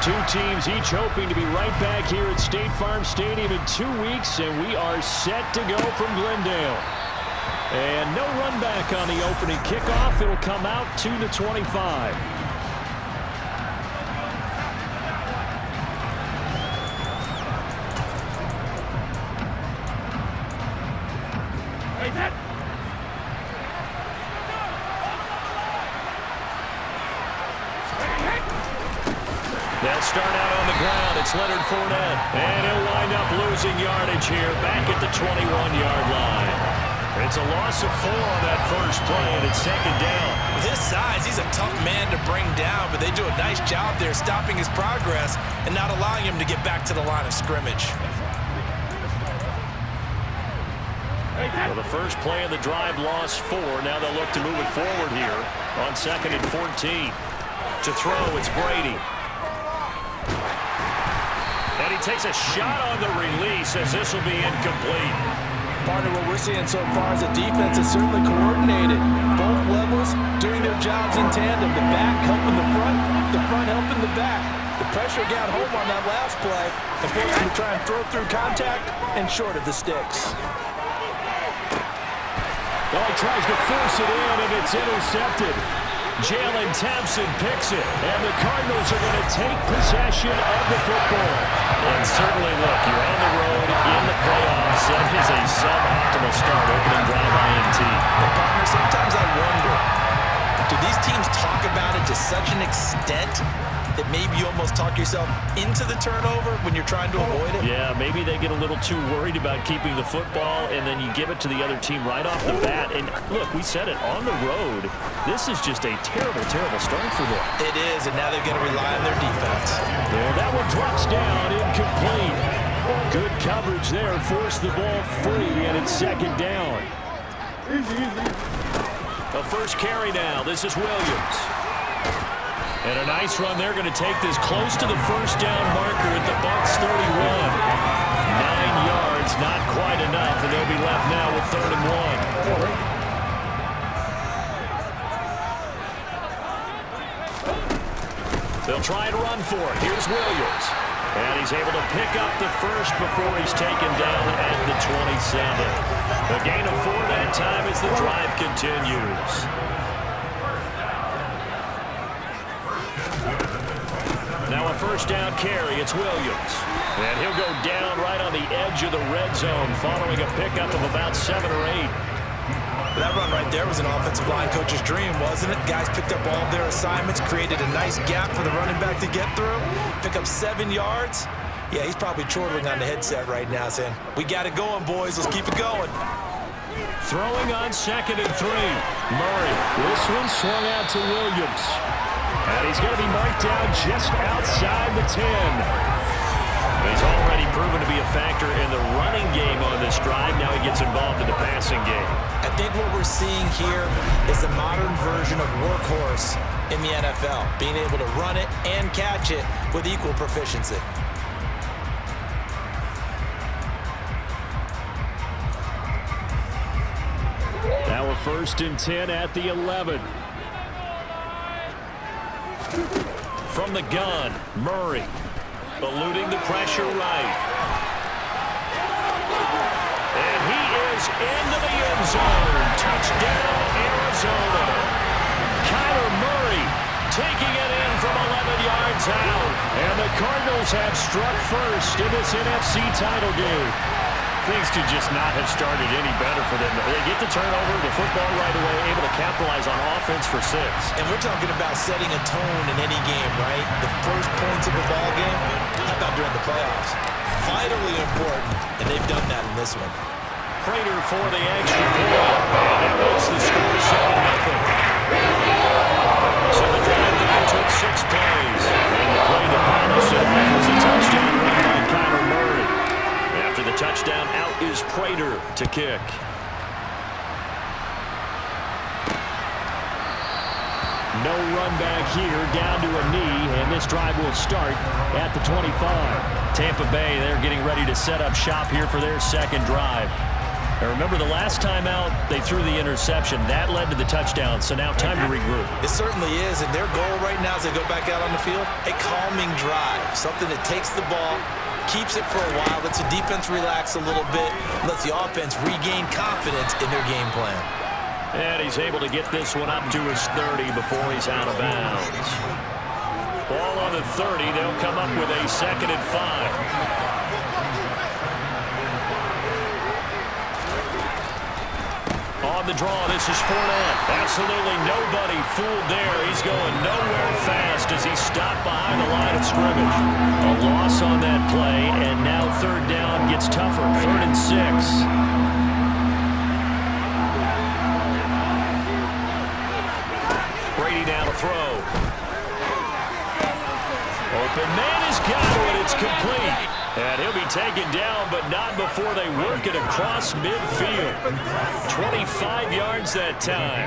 Two teams each hoping to be right back here at State Farm Stadium in 2 weeks, and we are set to go from Glendale. And no run back on the opening kickoff. It'll come out to the 25. They'll start out on the ground. It's Leonard Fournette. And he'll wind up losing yardage here back at the 21-yard line. It's a loss of 4 on that first play, and it's second down. With his size, he's a tough man to bring down, but they do a nice job there stopping his progress and not allowing him to get back to the line of scrimmage. Well, the first play of the drive lost 4. Now they'll look to move it forward here on 2nd and 14. To throw, it's Brady. And he takes a shot on the release as this will be incomplete. Partner, what we're seeing so far is the defense is certainly coordinated. Both levels doing their jobs in tandem. The back helping the front helping the back. The pressure got home on that last play and forced him to try and throw through contact and short of the sticks. Well, he tries to force it in, and it's intercepted. Jalen Thompson picks it, and the Cardinals are going to take possession of the football. And certainly, look, you're on the road in the playoffs. That is a suboptimal start, opening drive INT. But, partner, sometimes I wonder, do these teams talk about it to such an extent that maybe you almost talk yourself into the turnover when you're trying to avoid it? Yeah, maybe they get a little too worried about keeping the football, and then you give it to the other team right off the bat. And look, we said it, on the road, this is just a terrible, terrible start for them. It is, and now they've got to rely on their defense. Yeah, that one drops down, incomplete. Good coverage there, forced the ball free, and it's second down. The first carry now, this is Williams. And a nice run. They're going to take this close to the first down marker at the Bucs 31. 9 yards, not quite enough, and they'll be left now with 3rd and 1. They'll try and run for it. Here's Williams. And he's able to pick up the first before he's taken down at the 27. A gain of 4 that time as the drive continues. Now a first down carry, it's Williams. And he'll go down right on the edge of the red zone following a pickup of about 7 or 8. That run right there was an offensive line coach's dream, wasn't it? Guys picked up all of their assignments, created a nice gap for the running back to get through, pick up 7 yards. Yeah, he's probably chortling on the headset right now saying, we got it going, boys. Let's keep it going. Throwing on 2nd and 3. Murray. This one swung out to Williams. And he's going to be marked down just outside the 10. He's already proven to be a factor in the running game on this drive. Now he gets involved in the passing game. I think what we're seeing here is the modern version of workhorse in the NFL, being able to run it and catch it with equal proficiency. Now a 1st and 10 at the 11. From the gun, Murray. Eluding the pressure right. And he is into the end zone. Touchdown, Arizona. Kyler Murray taking it in from 11 yards out. And the Cardinals have struck first in this NFC title game. Things could just not have started any better for them. They get the turnover, the football right away, able to capitalize on offense for 6. And we're talking about setting a tone in any game, right? The first points of the ball game, how about during the playoffs? Vitally important, and they've done that in this one. Prater for the extra point, and it makes the score 7-0. So the drive now took 6 plays, and the play to polish it off was a touchdown run by Kyler Murray. After the touchdown, out is Prater to kick. No run back here, down to a knee, and this drive will start at the 25. Tampa Bay, they're getting ready to set up shop here for their second drive. And remember, the last time out, they threw the interception. That led to the touchdown, so now time to regroup. It certainly is, and their goal right now as they go back out on the field, a calming drive, something that takes the ball, keeps it for a while, lets the defense relax a little bit, lets the offense regain confidence in their game plan. And he's able to get this one up to his 30 before he's out of bounds. Ball on the 30. They'll come up with a 2nd and 5. On the draw, this is Fournette. Absolutely nobody fooled there. He's going nowhere fast as he's stopped behind the line of scrimmage. A loss on that play, and now 3rd down gets tougher. 3rd and 6. Down to throw. Open man has got it. It's complete. And he'll be taken down, but not before they work it across midfield. 25 yards that time.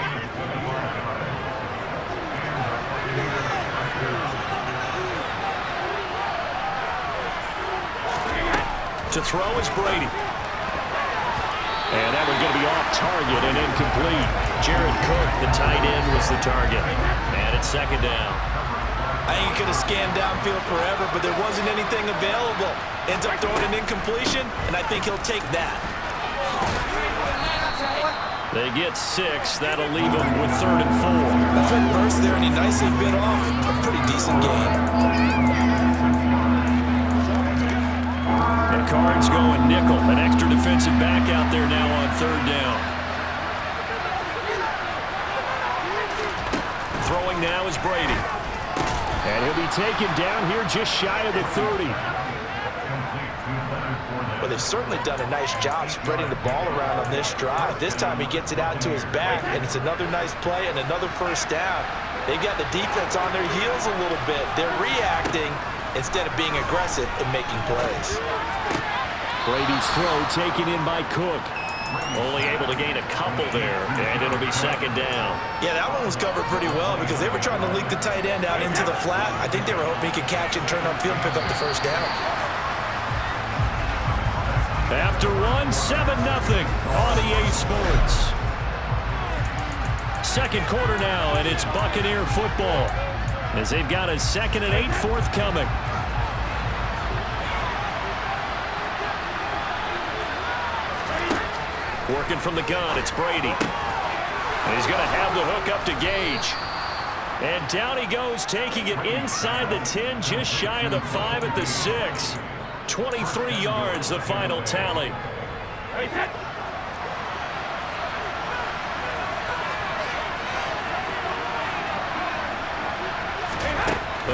To throw is Brady. And that one's going to be off target and incomplete. Jared Cook, the tight end, was the target. And it's 2nd down. I think he could have scanned downfield forever, but there wasn't anything available. Ends up throwing an incompletion, and I think he'll take that. They get 6. That'll leave them with 3rd and 4. A quick burst there, and he nicely bit off a pretty decent gain. The Cards going nickel. An extra defensive back out there now on 3rd down. Throwing now is Brady. And he'll be taken down here just shy of the 30. Well, they've certainly done a nice job spreading the ball around on this drive. This time he gets it out to his back, and it's another nice play and another 1st down. They've got the defense on their heels a little bit. They're reacting instead of being aggressive and making plays. Brady's throw taken in by Cook. Only able to gain a couple there, and it'll be 2nd down. Yeah, that one was covered pretty well because they were trying to leak the tight end out into the flat. I think they were hoping he could catch it and turn upfield and pick up the 1st down. After 7-0 on EA Sports. 2nd quarter now, and it's Buccaneer football as they've got a 2nd and 8 forthcoming. Working from the gun, it's Brady. And he's going to have the hook up to Gage. And down he goes, taking it inside the 10, just shy of the 5 at the 6. 23 yards, the final tally.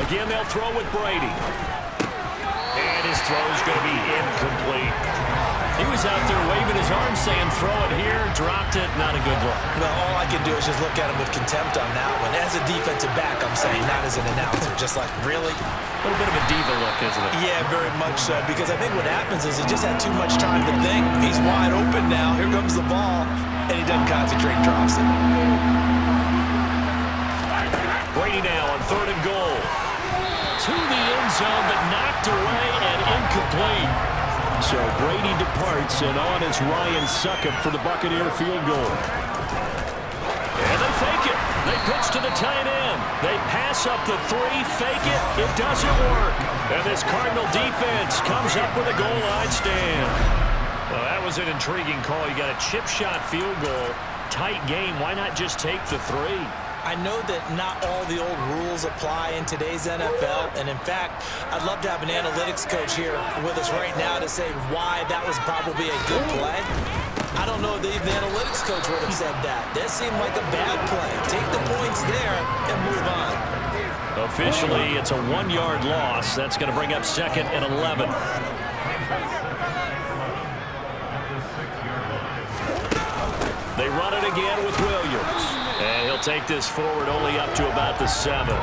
Again, they'll throw with Brady. And his throw is going to be incomplete. He was out there waving his arm saying, throw it here, dropped it, not a good look. Well, all I can do is just look at him with contempt on that one. As a defensive back, I'm saying, not as an announcer. Just like, really? A little bit of a diva look, isn't it? Yeah, very much so, because I think what happens is he just had too much time to think. He's wide open now. Here comes the ball, and he doesn't concentrate, drops it. Brady now on 3rd and goal. To the end zone, but knocked away and incomplete. So Brady departs, and on is Ryan Succop for the Buccaneer field goal. And they fake it. They pitch to the tight end. They pass up the 3, fake it. It doesn't work. And this Cardinal defense comes up with a goal line stand. Well, that was an intriguing call. You got a chip shot field goal. Tight game. Why not just take the 3? I know that not all the old rules apply in today's NFL, and in fact, I'd love to have an analytics coach here with us right now to say why that was probably a good play. I don't know if the analytics coach would have said that. That seemed like a bad play. Take the points there and move on. Officially, it's a 1-yard loss. That's going to bring up 2nd and 11. They run it again with Williams. And he'll take this forward only up to about the 7.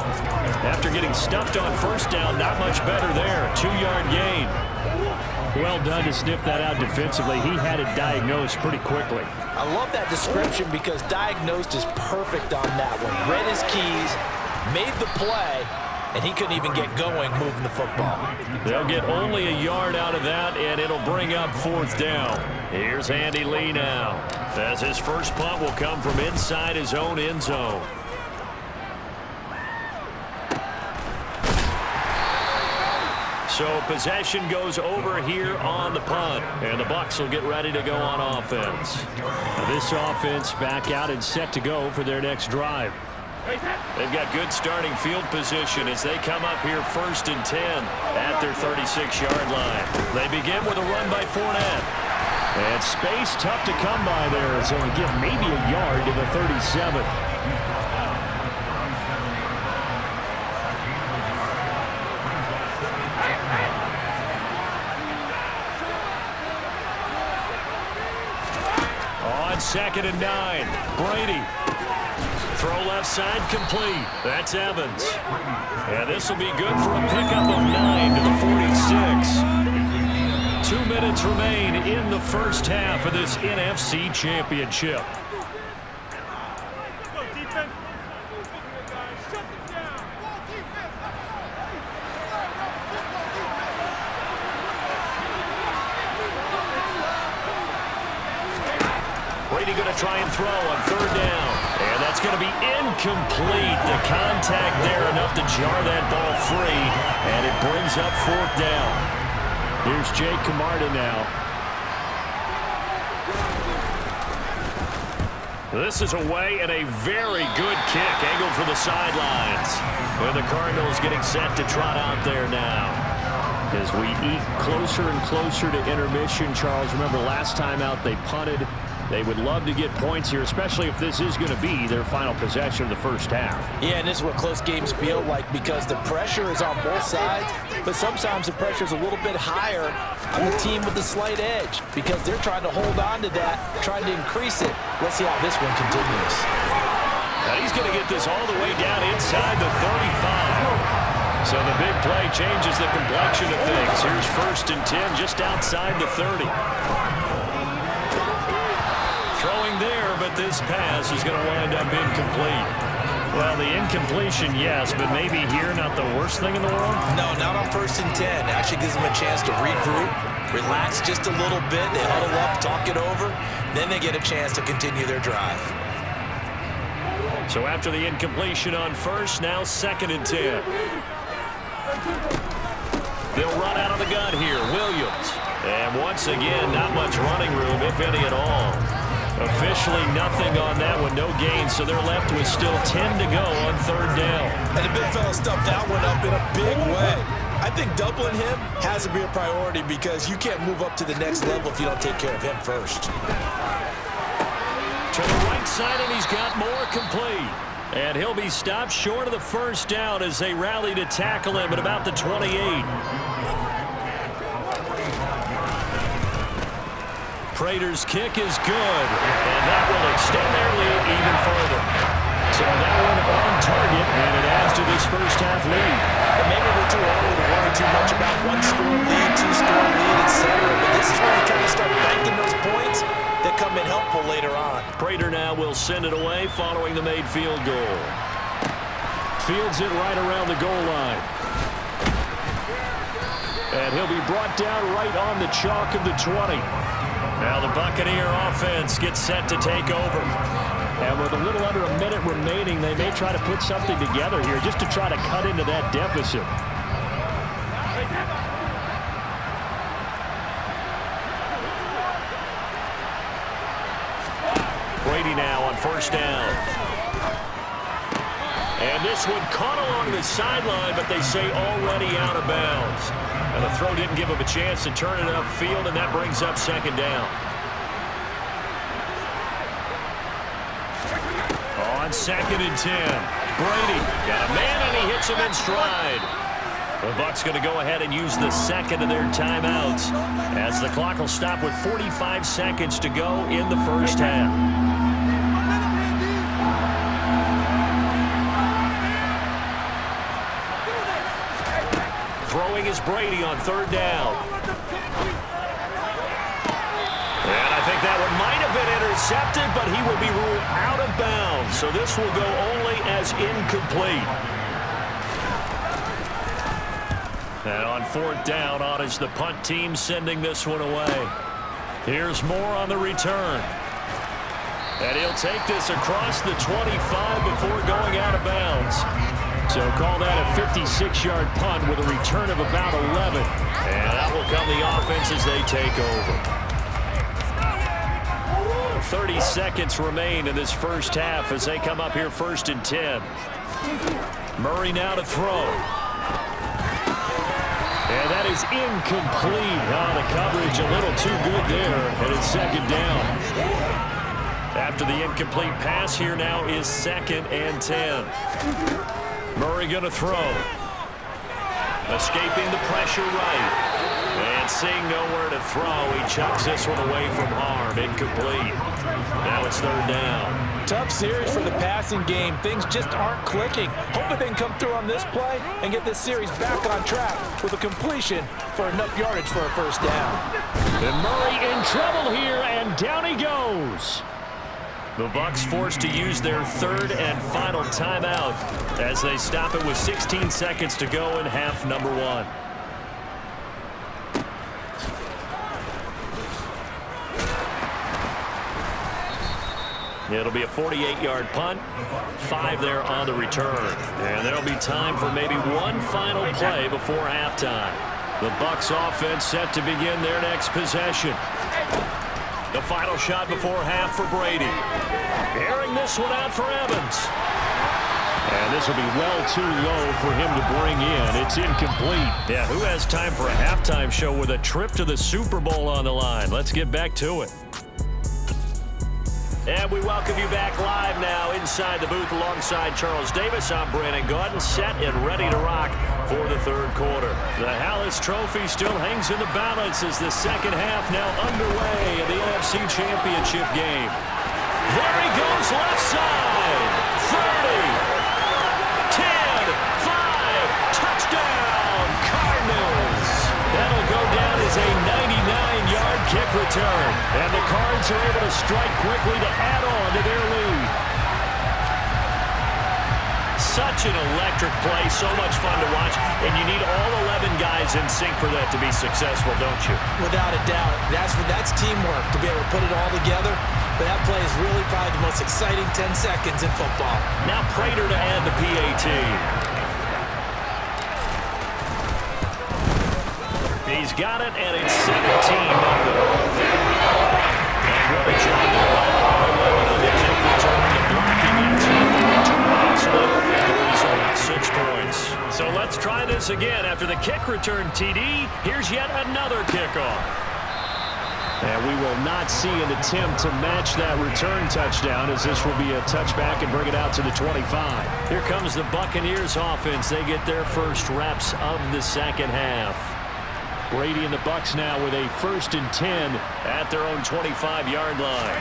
After getting stuffed on 1st down, not much better there. 2-yard gain. Well done to sniff that out defensively. He had it diagnosed pretty quickly. I love that description because diagnosed is perfect on that one. Read his keys, made the play, and he couldn't even get going moving the football. They'll get only a yard out of that, and it'll bring up 4th down. Here's Andy Lee now, as his first punt will come from inside his own end zone. So possession goes over here on the punt, and the Bucs will get ready to go on offense. Now this offense back out and set to go for their next drive. They've got good starting field position as they come up here 1st and 10 at their 36-yard line. They begin with a run by Fournette. And space tough to come by there, so we give maybe a yard to the 37. On 2nd and 9, Brady. Throw left side complete. That's Evans. And this will be good for a pickup of 9 to the 46. 2 minutes remain in the first half of this NFC Championship. Brady going to try and throw on 3rd down. And that's going to be incomplete. The contact there enough to jar that ball free. And it brings up 4th down. Here's Jake Camarda now. This is away and a very good kick angled for the sidelines. And the Cardinals getting set to trot out there now. As we eat closer and closer to intermission, Charles, remember last time out they punted. They would love to get points here, especially if this is going to be their final possession of the first half. Yeah, and this is what close games feel like because the pressure is on both sides, but sometimes the pressure is a little bit higher on the team with the slight edge because they're trying to hold on to that, trying to increase it. Let's see how this one continues. Now he's going to get this all the way down inside the 35. So the big play changes the complexion of things. Here's 1st and 10 just outside the 30. Throwing there, but this pass is going to wind up incomplete. Well, the incompletion, yes, but maybe here not the worst thing in the world? No, not on 1st and 10. Actually gives them a chance to regroup, relax just a little bit. They huddle up, talk it over. Then they get a chance to continue their drive. So after the incompletion on 1st, now 2nd and 10. They'll run out of the gun here. Williams. And once again, not much running room, if any at all. Officially nothing on that one, no gain, so they're left with still 10 to go on 3rd down. And the big fella stuffed that one up in a big way. I think doubling him has to be a priority because you can't move up to the next level if you don't take care of him first. To the right side, and he's got more complete. And he'll be stopped short of the 1st down as they rally to tackle him at about the 28. Prater's kick is good, and that will extend their lead even further. So that one on target, and it adds to this first half lead. And maybe we're too early to worry too much about 1-score lead, 2-score lead, etc. But this is where you kind of start banking those points that come in helpful later on. Prater now will send it away following the made field goal. Fields it right around the goal line. And he'll be brought down right on the chalk of the 20. Now the Buccaneer offense gets set to take over. And with a little under a minute remaining, they may try to put something together here just to try to cut into that deficit. Brady now on 1st down. And this one caught along the sideline, but they say already out of bounds. And the throw didn't give him a chance to turn it upfield, and that brings up 2nd down. On 2nd and 10, Brady got a man, and he hits him in stride. The Bucs going to go ahead and use the 2nd of their timeouts as the clock will stop with 45 seconds to go in the first half. Throwing is Brady on 3rd down. And I think that one might have been intercepted, but he will be ruled out of bounds. So this will go only as incomplete. And on 4th down, on is the punt team sending this one away. Here's Moore on the return. And he'll take this across the 25 before going out of bounds. So call that a 56-yard punt with a return of about 11. And that will come the offense as they take over. 30 seconds remain in this first half as they come up here 1st and 10. Murray now to throw. And that is incomplete. The coverage a little too good there. And it's 2nd down. After the incomplete pass, here now is 2nd and 10. Murray going to throw. Escaping the pressure right. And seeing nowhere to throw, he chucks this one away from harm. Incomplete. Now it's 3rd down. Tough series for the passing game. Things just aren't clicking. Hoping they can come through on this play and get this series back on track with a completion for enough yardage for a 1st down. And Murray in trouble here, and down he goes. The Bucs forced to use their 3rd and final timeout as they stop it with 16 seconds to go in half number 1. It'll be a 48-yard punt, 5 there on the return. And there'll be time for maybe one final play before halftime. The Bucs offense set to begin their next possession. The final shot before half for Brady. Airing this one out for Evans. And this will be well too low for him to bring in. It's incomplete. Yeah, who has time for a halftime show with a trip to the Super Bowl on the line? Let's get back to it. And we welcome you back live now inside the booth alongside Charles Davis. I'm Brandon Gaudin, set and ready to rock for the 3rd quarter. The Hallis Trophy still hangs in the balance as the 2nd half now underway in the NFC Championship game. There he goes left side. 30, 10, 5, touchdown, Cardinals. That'll go down as a 99-yard kick return. And the Cards are able to strike quickly to add on to their lead. Such an electric play, so much fun to watch, and you need all 11 guys in sync for that to be successful, don't you? Without a doubt. That's teamwork to be able to put it all together. But that play is really probably the most exciting 10 seconds in football. Now Prater to add the PAT. He's got it, and it's 17-0. And what a job by number 11 on the kick return. The blocking excellent. The return, excellent. 6 points. So let's try this again. After the kick return TD, here's yet another kickoff. And we will not see an attempt to match that return touchdown, as this will be a touchback and bring it out to the 25. Here comes the Buccaneers offense. They get their first reps of the 2nd half. Brady and the Bucs now with a 1st and 10 at their own 25-yard line.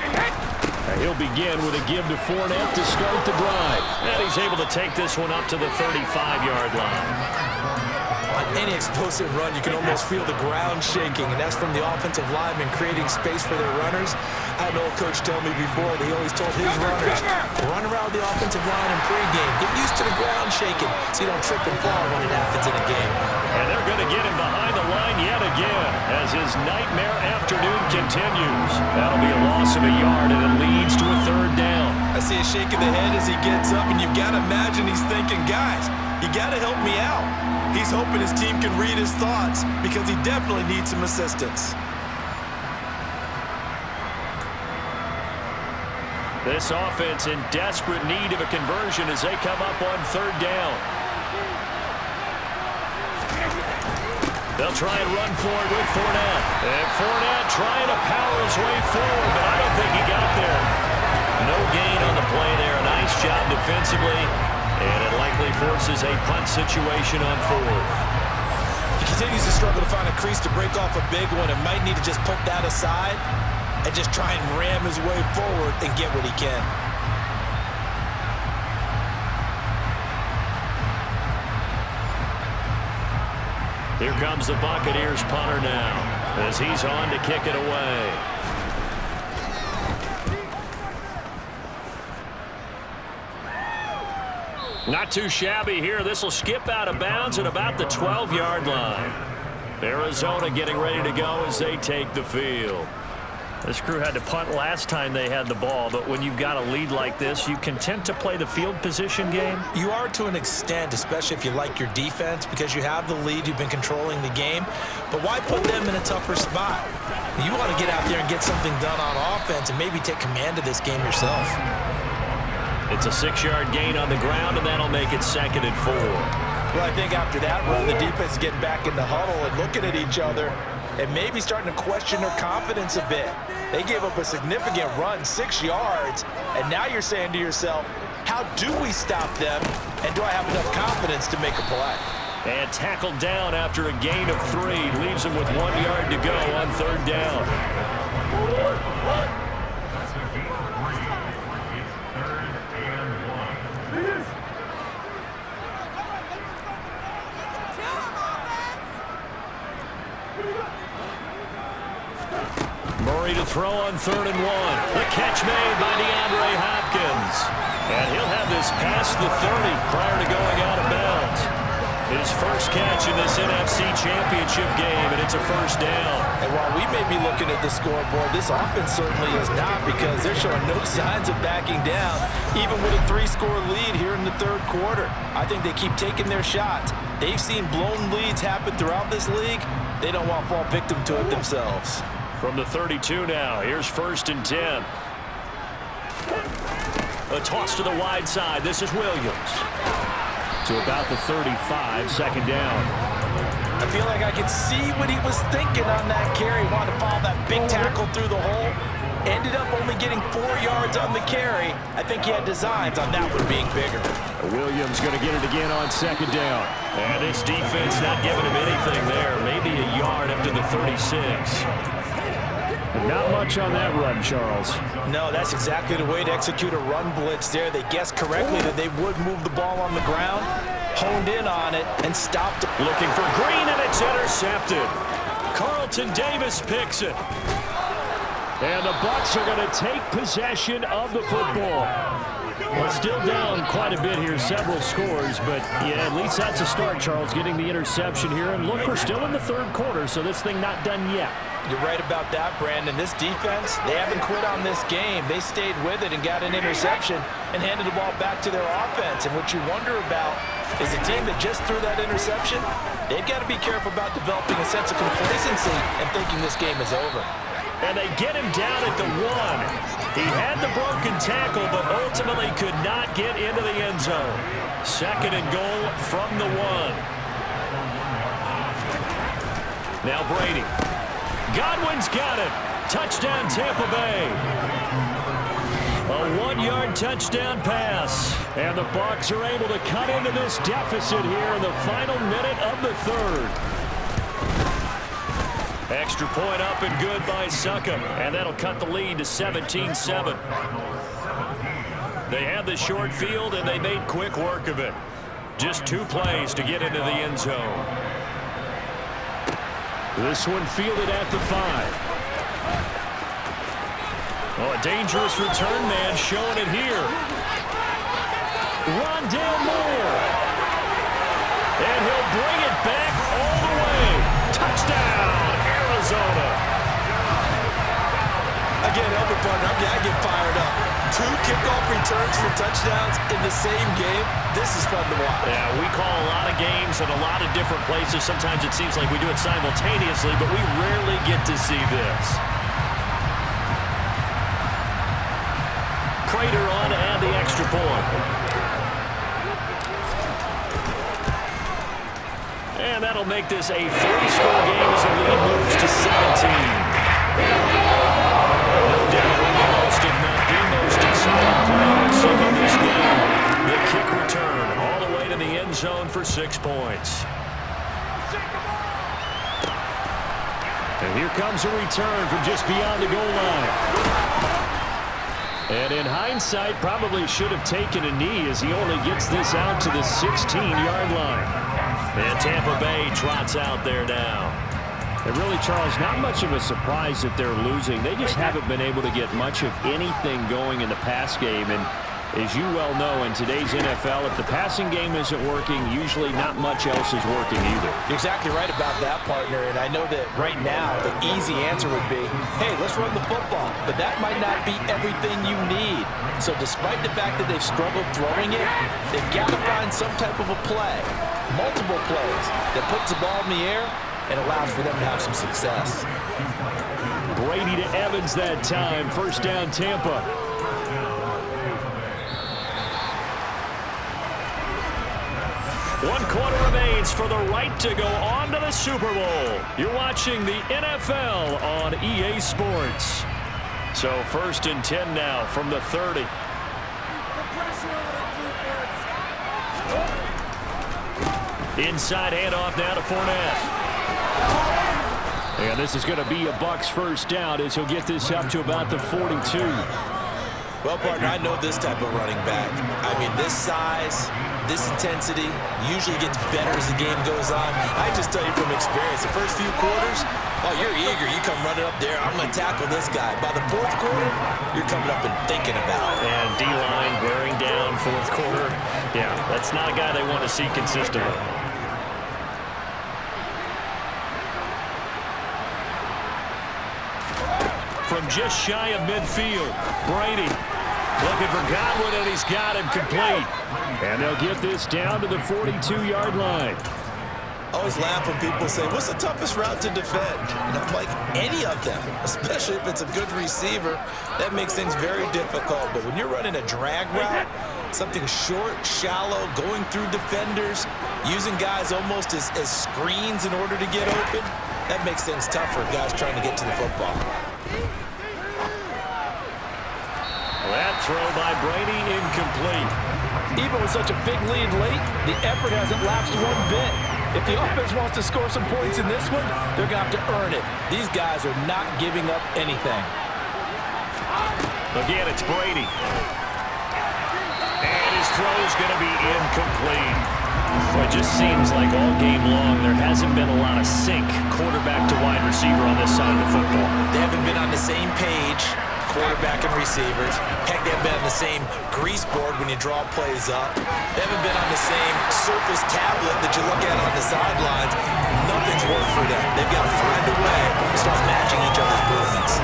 He'll begin with a give to Fournette to start the drive. And he's able to take this one up to the 35-yard line. On any explosive run, you can almost feel the ground shaking, and that's from the offensive linemen creating space for their runners. I had an old coach tell me before that he always told his runners, run around the offensive line in pregame. Get used to the ground shaking so you don't trip and fall when it happens in a game. And they're going to get him behind the line yet again as his nightmare afternoon continues. That'll be a loss of a yard, and it leads to a 3rd down. I see a shake of the head as he gets up, and you've got to imagine he's thinking, guys, you got to help me out. He's hoping his team can read his thoughts because he definitely needs some assistance. This offense in desperate need of a conversion as they come up on 3rd down. They'll try and run for it with Fournette. And Fournette trying to power his way forward, but I don't think he got there. No gain on the play there. A nice job defensively. And it likely forces a punt situation on 4th. He continues to struggle to find a crease to break off a big one and might need to just put that aside and just try and ram his way forward and get what he can. Here comes the Buccaneers punter now as he's on to kick it away. Not too shabby here. This will skip out of bounds at about the 12-yard line. Arizona getting ready to go as they take the field. This crew had to punt last time they had the ball, but when you've got a lead like this, you content to play the field position game? You are to an extent, especially if you like your defense, because you have the lead, you've been controlling the game. But why put them in a tougher spot? You want to get out there and get something done on offense and maybe take command of this game yourself. It's a 6-yard gain on the ground, and that'll make it 2nd and 4. Well, I think after that run, the defense is getting back in the huddle and looking at each other and maybe starting to question their confidence a bit. They gave up a significant run, 6 yards, and now you're saying to yourself, how do we stop them, and do I have enough confidence to make a play? And tackled down after a gain of 3. Leaves him with 1 yard to go on 3rd down. Murray to throw on 3rd and 1. The catch made by DeAndre Hopkins. And he'll have this past the 30 prior to going out of bounds. His first catch in this NFC Championship game, and it's a 1st down. And while we may be looking at the scoreboard, this offense certainly is not, because they're showing no signs of backing down, even with a 3-score lead here in the 3rd quarter. I think they keep taking their shots. They've seen blown leads happen throughout this league. They don't want to fall victim to it themselves. From the 32 now, here's 1st and 10. A toss to the wide side. This is Williams. To about the 35, 2nd down. I feel like I could see what he was thinking on that carry. Wanted to follow that big tackle through the hole. Ended up only getting 4 yards on the carry. I think he had designs on that one being bigger. Williams going to get it again on 2nd down. And this defense not giving him anything there. Maybe a yard up to the 36. Not much on that run, Charles. No, that's exactly the way to execute a run blitz there. They guessed correctly that they would move the ball on the ground, honed in on it, and stopped it. Looking for Green, and it's intercepted. Carlton Davis picks it. And the Bucs are going to take possession of the football. Well, still down quite a bit here, several scores, but yeah, at least that's a start, Charles, getting the interception here. And look, we're still in the 3rd quarter, so this thing not done yet. You're right about that, Brandon. This defense, they haven't quit on this game. They stayed with it and got an interception and handed the ball back to their offense. And what you wonder about is a team that just threw that interception, they've got to be careful about developing a sense of complacency and thinking this game is over. And they get him down at the 1. He had the broken tackle, but ultimately could not get into the end zone. 2nd and goal from the 1. Now Brady. Godwin's got it. Touchdown, Tampa Bay. A 1-yard touchdown pass. And the Bucs are able to cut into this deficit here in the final minute of the 3rd. Extra point up and good by Suckup. And that'll cut the lead to 17-7. They had the short field, and they made quick work of it. Just 2 plays to get into the end zone. This one fielded at the 5. Oh, a dangerous return man showing it here. Rondale Moore. And he'll bring it back all the way. Touchdown, Arizona. Again, help it, partner. I get fired up. 2 kickoff returns for touchdowns in the same game. This is fun to watch. Yeah, we call a lot of games in a lot of different places. Sometimes it seems like we do it simultaneously, but we rarely get to see this. Prater on to add the extra point. And that'll make this a 3-score game as the lead moves to 17. No doubt one of the most, if not the most exciting play I've seen in this game. The kick return all the way to the end zone for 6 points. And here comes a return from just beyond the goal line. And in hindsight, probably should have taken a knee as he only gets this out to the 16-yard line. And Tampa Bay trots out there now. And really, Charles, not much of a surprise that they're losing. They just haven't been able to get much of anything going in the pass game. And As you well know, in today's NFL, if the passing game isn't working, usually not much else is working either. You're exactly right about that, partner, and I know that right now the easy answer would be, hey, let's run the football, but that might not be everything you need. So despite the fact that they've struggled throwing it, they've got to find some type of a play, multiple plays, that puts the ball in the air and allows for them to have some success. Brady to Evans that time. First down, Tampa. One quarter remains for the right to go on to the Super Bowl. You're watching the NFL on EA Sports. So 1st and 10 now from the 30. Inside handoff now to Fournette. And this is going to be a Bucs first down as he'll get this up to about the 42. Well, partner, I know this type of running back. I mean, this size, this intensity usually gets better as the game goes on. I just tell you from experience, the first few quarters, oh, you're eager. You come running up there, I'm going to tackle this guy. By the 4th quarter, you're coming up and thinking about it. And D-line wearing down 4th quarter. Yeah, that's not a guy they want to see consistently. From just shy of midfield, Brady looking for Godwin, and he's got him complete. And they'll get this down to the 42-yard line. I always laugh when people say, what's the toughest route to defend? And I'm like, any of them, especially if it's a good receiver. That makes things very difficult. But when you're running a drag route, something short, shallow, going through defenders, using guys almost as screens in order to get open, that makes things tough for guys trying to get to the football. That throw by Brady incomplete. Even with such a big lead late, the effort hasn't lapsed one bit. If the offense wants to score some points in this one, they're going to have to earn it. These guys are not giving up anything. Again, it's Brady. And his throw is going to be incomplete. Well, it just seems like all game long there hasn't been a lot of sync quarterback to wide receiver on this side of the football. They haven't been on the same page, quarterback and receivers. Heck, they haven't been on the same grease board when you draw plays up. They haven't been on the same surface tablet that you look at on the sidelines. Nothing's worked for them. They've got to find a way to start matching each other's movements.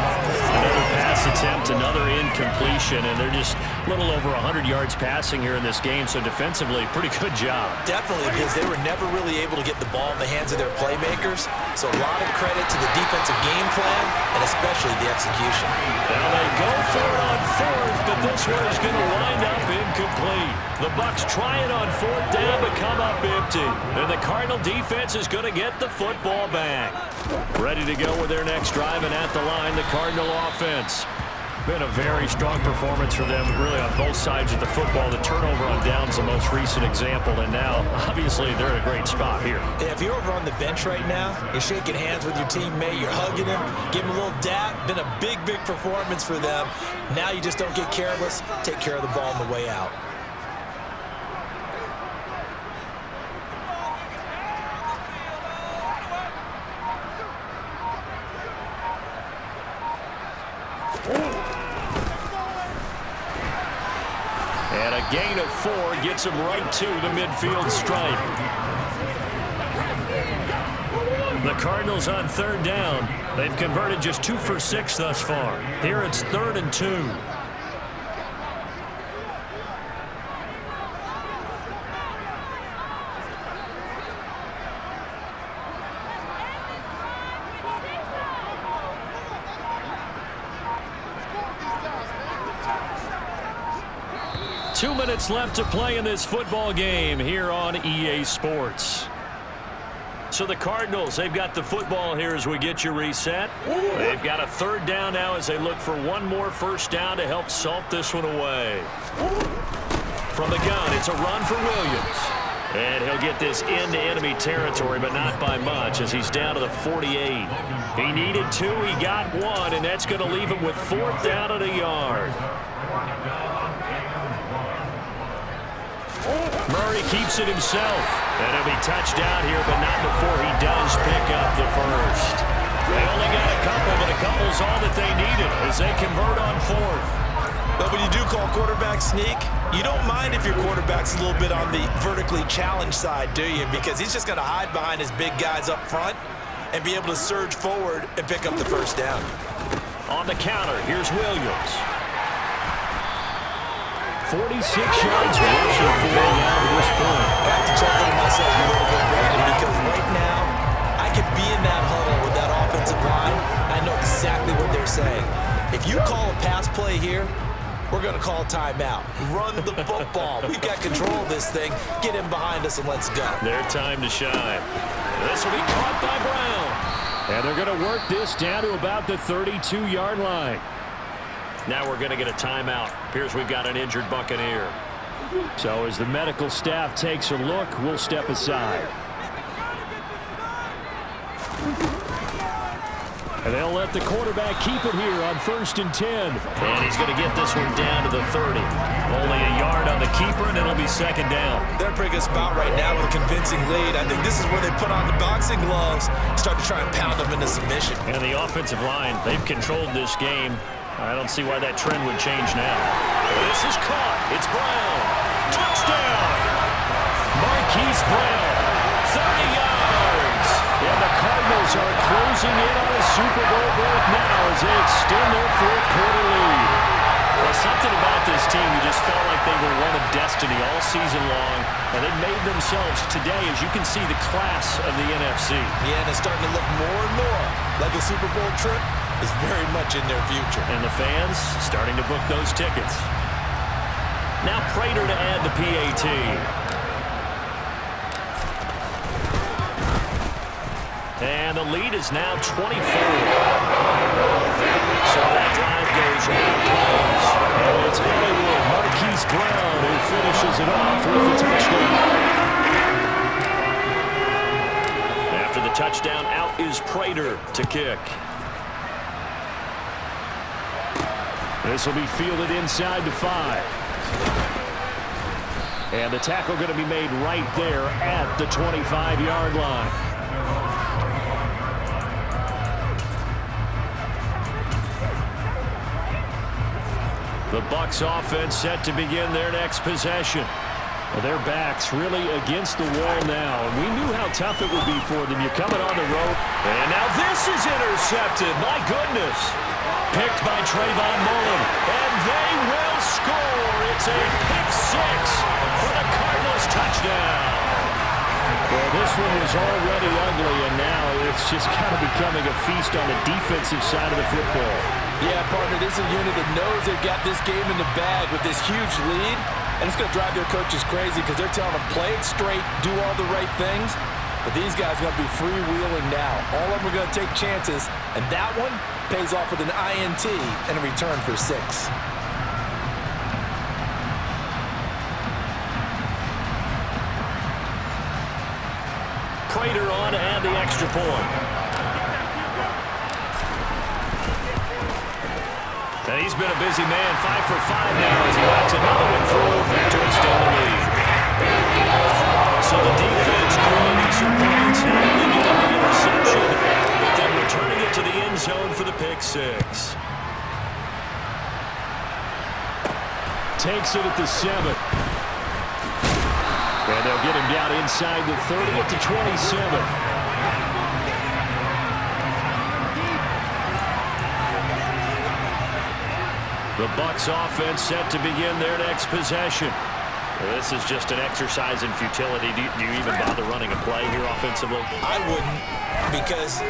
Another pass attempt, another incompletion, and they're just a little over 100 yards passing here in this game, so defensively, pretty good job. Definitely, because they were never really able to get the ball in the hands of their playmakers, so a lot of credit to the defensive game plan, and especially the execution. Now they go for it on 4th, but this one is going to wind up incomplete. The Bucs try it on 4th down, but come up empty. And the Cardinal defense is going to get the football back. Ready to go with their next drive, and at the line, the Cardinal offense. Been a very strong performance for them, really, on both sides of the football. The turnover on downs, the most recent example, and now, obviously, they're in a great spot here. Yeah, if you're over on the bench right now, you're shaking hands with your teammate, you're hugging him, giving him a little dap. Been a big, big performance for them. Now you just don't get careless, take care of the ball on the way out. And a gain of 4 gets him right to the midfield stripe. The Cardinals on 3rd down. They've converted just 2 for 6 thus far. Here it's 3rd and 2. Two minutes left to play in this football game here on EA Sports. So the Cardinals, they've got the football here as we get you reset. They've got a 3rd down now as they look for one more first down to help salt this one away. From the gun, it's a run for Williams. And he'll get this into enemy territory, but not by much as he's down to the 48. He needed 2, he got 1, and that's going to leave him with 4th down at a yard. Murray keeps it himself, and he'll be touched down here, but not before he does pick up the first. They only got a couple, but a couple's all that they needed as they convert on 4th. But when you do call quarterback sneak, you don't mind if your quarterback's a little bit on the vertically challenged side, do you? Because he's just going to hide behind his big guys up front and be able to surge forward and pick up the first down. On the counter, here's Williams. 46 yards rushing for him now to this point. I have to check on myself a little bit, Brandon, because right now I could be in that huddle with that offensive line. I know exactly what they're saying. If you call a pass play here, we're going to call timeout. Run the football. We've got control of this thing. Get him behind us and let's go. Their time to shine. This will be caught by Brown. And they're going to work this down to about the 32-yard line. Now we're going to get a timeout. Appears we've got an injured Buccaneer. So as the medical staff takes a look, we'll step aside. And they'll let the quarterback keep it here on 1st and 10. And he's going to get this one down to the 30. Only a yard on the keeper, and it'll be 2nd down. They're in a pretty good spot right now with a convincing lead. I think this is where they put on the boxing gloves, start to try and pound them into submission. And the offensive line, they've controlled this game. I don't see why that trend would change now. This is caught. It's Brown. Touchdown! Marquise Brown, 30 yards. And the Cardinals are closing in on a Super Bowl break now as they extend their 4th quarter lead. Well, something about this team, you just felt like they were one of destiny all season long, and they made themselves today, as you can see, the class of the NFC. Yeah, and it's starting to look more and more like a Super Bowl trip is very much in their future. And the fans starting to book those tickets. Now Prater to add the PAT. And the lead is now 24. So that drive goes on plays. And it's Hollywood, Marquise Brown, who finishes it off with the touchdown. After the touchdown, out is Prater to kick. This will be fielded inside the 5. And the tackle going to be made right there at the 25-yard line. The Bucs offense set to begin their next possession. Well, their backs really against the wall now. And we knew how tough it would be for them. You're coming on the road. And now this is intercepted. My goodness. Picked by Trayvon Mullen. And they will score. It's a pick 6 for the Cardinals touchdown. Well, this one was already ugly, and now it's just kind of becoming a feast on the defensive side of the football. Yeah, partner, this is a unit that knows they've got this game in the bag with this huge lead, and it's going to drive their coaches crazy because they're telling them play it straight, do all the right things. But these guys are going to be freewheeling now. All of them are going to take chances, and that one pays off with an INT and a return for 6. Prater on to add the extra point. And he's been a busy man, 5 for 5 now as he backs another one through to extend the lead. So the defense creating some points, not only getting the interception, but then returning it to the end zone for the pick 6. Takes it at the 7. And they'll get him down inside the 30 at the 27. The Bucs offense set to begin their next possession. This is just an exercise in futility. Do you even bother running a play here offensively? I wouldn't, because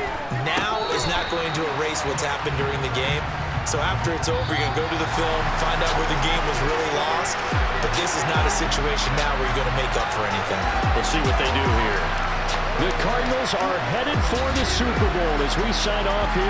now is not going to erase what's happened during the game. So after it's over, you're going to go to the film, find out where the game was really lost. But this is not a situation now where you're going to make up for anything. We'll see what they do here. The Cardinals are headed for the Super Bowl as we sign off here.